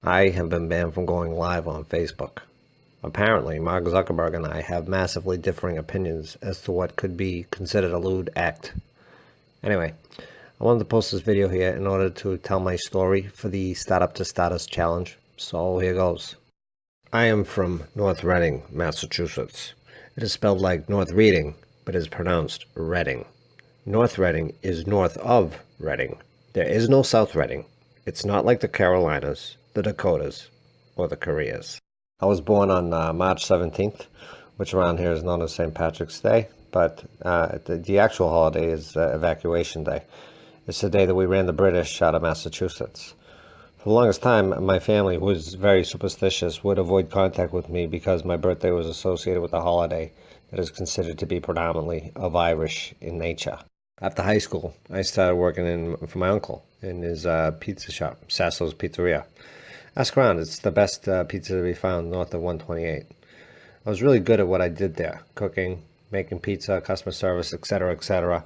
I have been banned from going live on Facebook. Apparently, Mark Zuckerberg and I have massively differing opinions as to what could be considered a lewd act. Anyway, I wanted to post this video here in order to tell my story for the Startup to Status Challenge, so here goes. I am from North Reading, Massachusetts. It is spelled like North Reading, but is pronounced Reading. North Reading is north of Reading. There is no South Reading. It's not like the Carolinas, the Dakotas, or the Koreas. I was born on March 17th, which around here is known as St. Patrick's Day, but the actual holiday is Evacuation Day. It's the day that we ran the British out of Massachusetts. For the longest time, my family, who was very superstitious, would avoid contact with me because my birthday was associated with a holiday that is considered to be predominantly of Irish in nature. After high school, I started working for my uncle in his pizza shop, Sasso's Pizzeria. Ask around, it's the best pizza to be found north of 128. I was really good at what I did there, cooking, making pizza, customer service, etc., etc.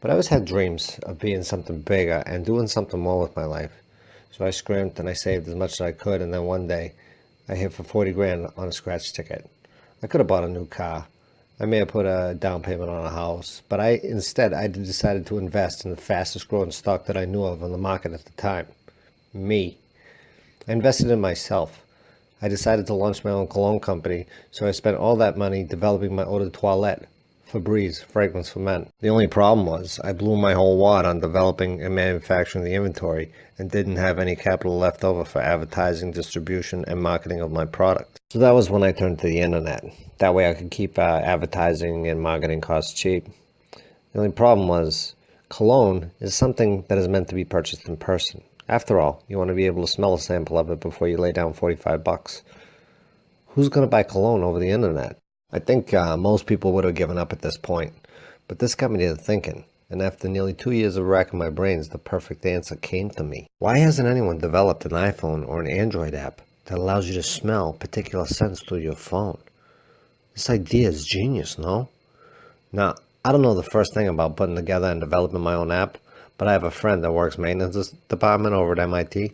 But I always had dreams of being something bigger and doing something more with my life. So I scrimped and I saved as much as I could, and then one day I hit for 40 grand on a scratch ticket. I could have bought a new car. I may have put a down payment on a house, but instead I decided to invest in the fastest growing stock that I knew of on the market at the time. Me. I invested in myself. I decided to launch my own cologne company, so I spent all that money developing my eau de toilette, Fabriz, fragrance for men. The only problem was I blew my whole wad on developing and manufacturing the inventory and didn't have any capital left over for advertising, distribution, and marketing of my product. So that was when I turned to the internet. That way I could keep advertising and marketing costs cheap. The only problem was cologne is something that is meant to be purchased in person. After all, you want to be able to smell a sample of it before you lay down 45 bucks. Who's going to buy cologne over the internet? I think most people would have given up at this point, but this got me to thinking, and after nearly 2 years of racking my brains, the perfect answer came to me. Why hasn't anyone developed an iPhone or an Android app that allows you to smell particular scents through your phone? This idea is genius, no? Now, I don't know the first thing about putting together and developing my own app, but I have a friend that works maintenance department over at MIT.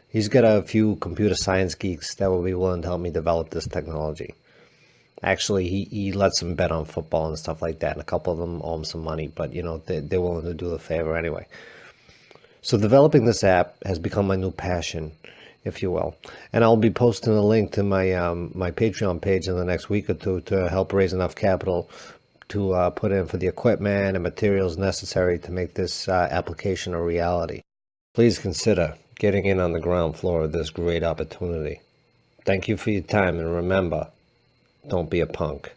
He's got a few computer science geeks that will be willing to help me develop this technology. Actually, he lets them bet on football and stuff like that, and a couple of them owe him some money, but you know, they're willing to do the favor anyway. So developing this app has become my new passion, if you will, and I'll be posting a link to my my Patreon page in the next week or two to help raise enough capital to put in for the equipment and materials necessary to make this application a reality. Please consider getting in on the ground floor of this great opportunity. Thank you for your time, and remember, don't be a punk.